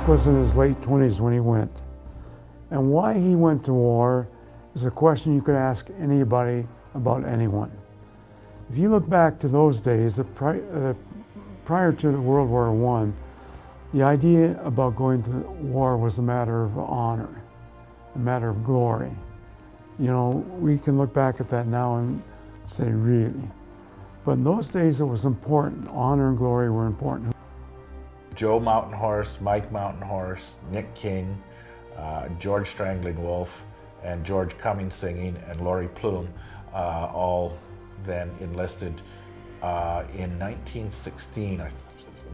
was in his late 20s when he went. And why he went to war is a question you could ask anybody about anyone. If you look back to those days, prior to World War I, the idea about going to war was a matter of honor, a matter of glory. You know, we can look back at that now and say, really. But in those days it was important. Honor and glory were important. Joe Mountain Horse, Mike Mountain Horse, Nick King, George Strangling Wolf, and George Cummings Singing, and Laurie Plume, all then enlisted in 1916, I'm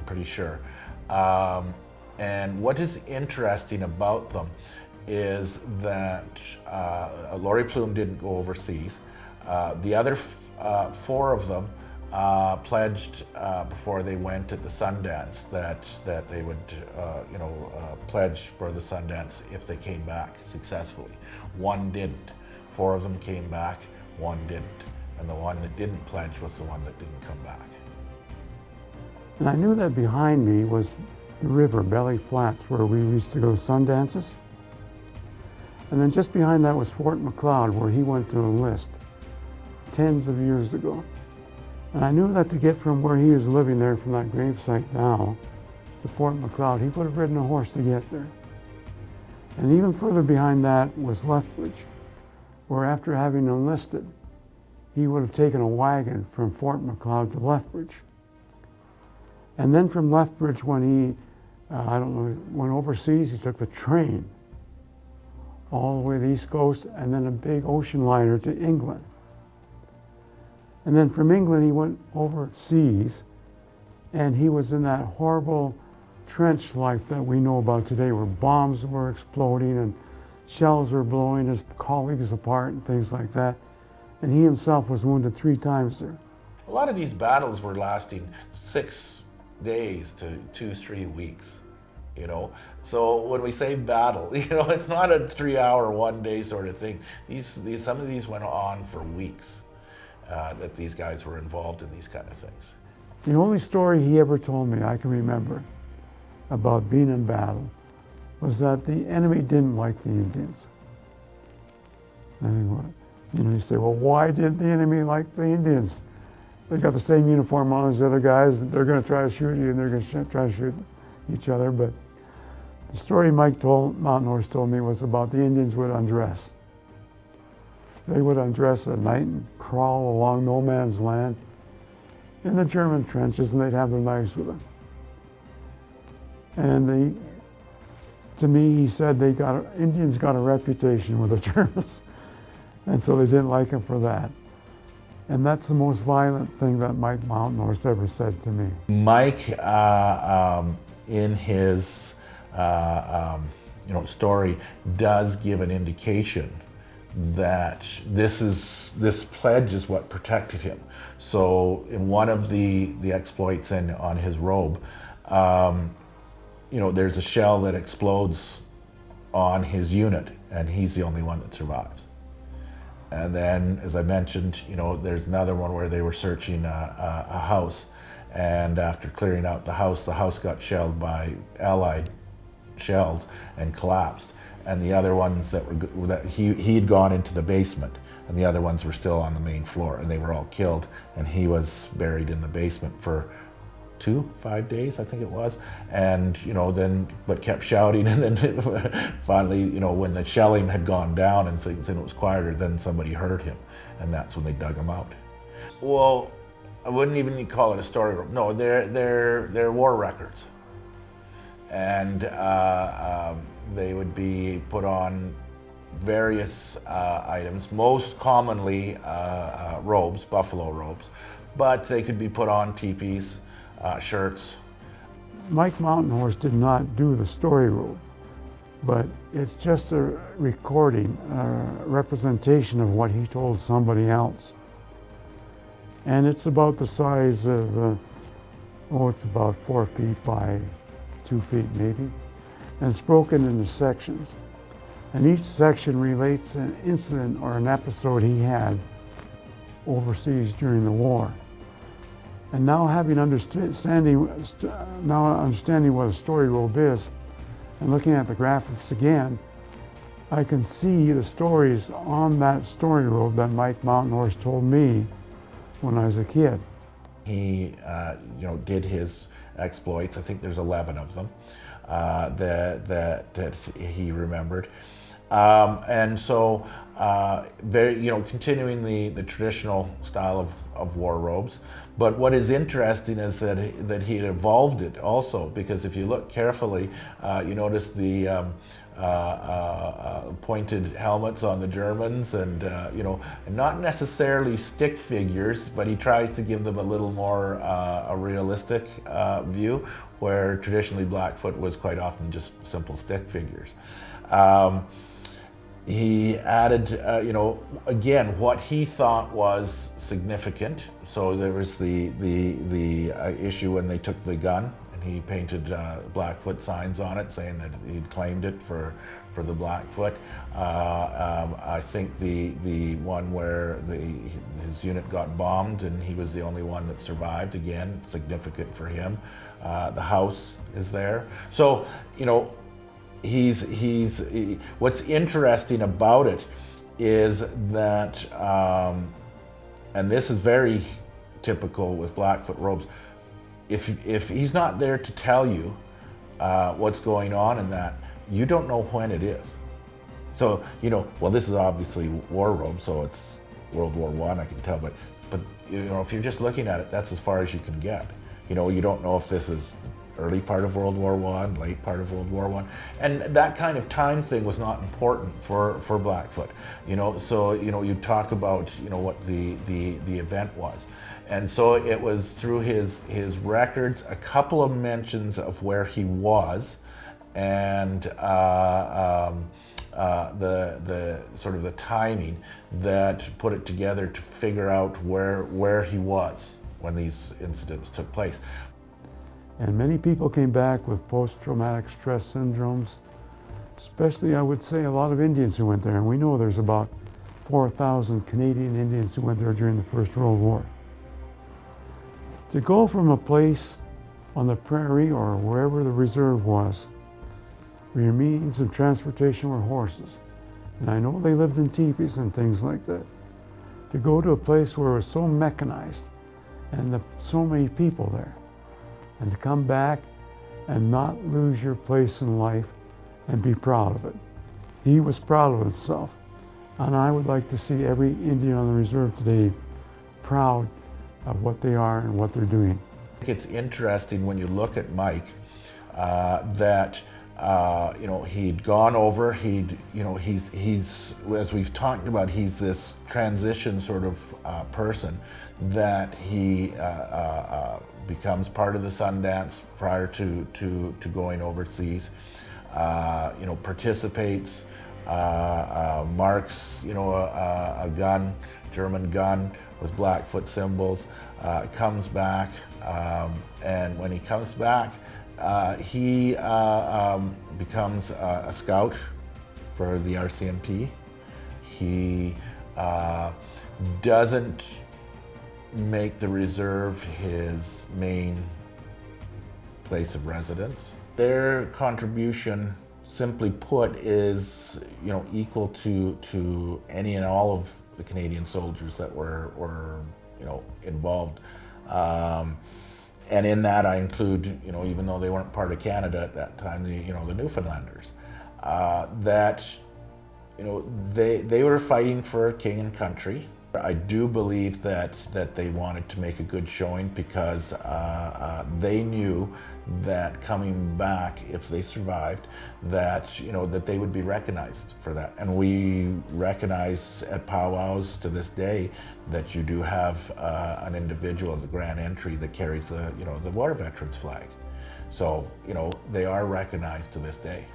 pretty sure. And what is interesting about them is that Laurie Plume didn't go overseas. The other four of them pledged before they went at the Sundance that they would, pledge for the Sundance if they came back successfully. One didn't. Four of them came back, one didn't. And the one that didn't pledge was the one that didn't come back. And I knew that behind me was the river, Belly Flats, where we used to go Sundances. And then just behind that was Fort MacLeod, where he went to enlist tens of years ago. And I knew that to get from where he was living there, from that gravesite now, to Fort MacLeod, he would have ridden a horse to get there. And even further behind that was Lethbridge, where after having enlisted, he would have taken a wagon from Fort MacLeod to Lethbridge. And then from Lethbridge, when he, went overseas, he took the train all the way to the East Coast, and then a big ocean liner to England. And then from England, he went overseas, and he was in that horrible trench life that we know about today, where bombs were exploding and shells were blowing his colleagues apart and things like that. And he himself was wounded 3 times there. A lot of these battles were lasting 6 days to 2-3 weeks, you know. So when we say battle, you know, it's not a 3-hour, 1-day sort of thing. Some of these went on for weeks, that these guys were involved in these kind of things. The only story he ever told me I can remember about being in battle was that the enemy didn't like the Indians. I mean, you say, well, why did the enemy like the Indians? They got the same uniform on as the other guys. They're going to try to shoot you, and they're going to try to shoot each other. But the story Mountain Horse told me was about the Indians would undress. They would undress at night and crawl along no man's land in the German trenches, and they'd have their knives with them. And to me, he said Indians got a reputation with the Germans. And so they didn't like him for that. And that's the most violent thing that Mike Mountain Horse ever said to me. Mike, in his story, does give an indication that this pledge is what protected him. So in one of the exploits on his robe, there's a shell that explodes on his unit, and he's the only one that survives. And then, as I mentioned, there's another one where they were searching a house, and after clearing out the house got shelled by Allied shells and collapsed. And the other ones he'd gone into the basement, and the other ones were still on the main floor, and they were all killed. And he was buried in the basement for 5 days, I think it was, and but kept shouting, and then finally, when the shelling had gone down and things, and it was quieter, then somebody heard him, and that's when they dug him out. Well, I wouldn't even call it a story room. No, they're war records, and they would be put on various items, most commonly robes, buffalo robes, but they could be put on teepees, shirts. Mike Mountain Horse did not do the story robe, but it's just a recording, a representation of what he told somebody else. And it's about the size of, it's about 4 feet by 2 feet maybe. And it's broken into sections. And each section relates an incident or an episode he had overseas during the war. And now understanding what a story robe is, And looking at the graphics again, I can see the stories on that story robe that Mike Mountain told me when I was a kid. He, did his exploits. I think there's 11 of them that he remembered, and so continuing the traditional style of war robes. But what is interesting is that he had evolved it also, because if you look carefully, you notice the pointed helmets on the Germans, and and not necessarily stick figures, but he tries to give them a little more a realistic view, where traditionally Blackfoot was quite often just simple stick figures. He added, again, what he thought was significant. So there was the issue when they took the gun, and he painted Blackfoot signs on it saying that he'd claimed it for the Blackfoot. I think the one where his unit got bombed and he was the only one that survived, again, significant for him. The house is there. So, what's interesting about it is that, and this is very typical with Blackfoot robes, if he's not there to tell you what's going on in that, you don't know when it is. So, well, this is obviously war robe, so it's World War I can tell, but if you're just looking at it, that's as far as you can get. You don't know if this is early part of World War I, late part of World War I. And that kind of time thing was not important for Blackfoot. So, you talk about, what the event was. And so it was through his records, a couple of mentions of where he was, and the sort of the timing that put it together to figure out where he was when these incidents took place. And many people came back with post-traumatic stress syndromes, especially, I would say, a lot of Indians who went there. And we know there's about 4,000 Canadian Indians who went there during the First World War. To go from a place on the prairie or wherever the reserve was, where your means of transportation were horses, and I know they lived in teepees and things like that, to go to a place where it was so mechanized and so many people there, and to come back and not lose your place in life and be proud of it. He was proud of himself, and I would like to see every Indian on the reserve today proud of what they are and what they're doing. It's interesting when you look at Mike that he'd gone over, he's as we've talked about, he's this transition sort of person that he becomes part of the Sundance prior to going overseas, participates, marks, a gun, German gun with Blackfoot symbols, comes back, and when he comes back, he becomes a scout for the RCMP. He doesn't make the reserve his main place of residence. Their contribution, simply put, is equal to any and all of the Canadian soldiers that were involved. And in that I include, even though they weren't part of Canada at that time, the Newfoundlanders, that they were fighting for king and country. I do believe that they wanted to make a good showing because they knew that coming back, if they survived, that that they would be recognized for that. And we recognize at powwows to this day that you do have an individual, the grand entry, that carries the war veterans flag. So they are recognized to this day.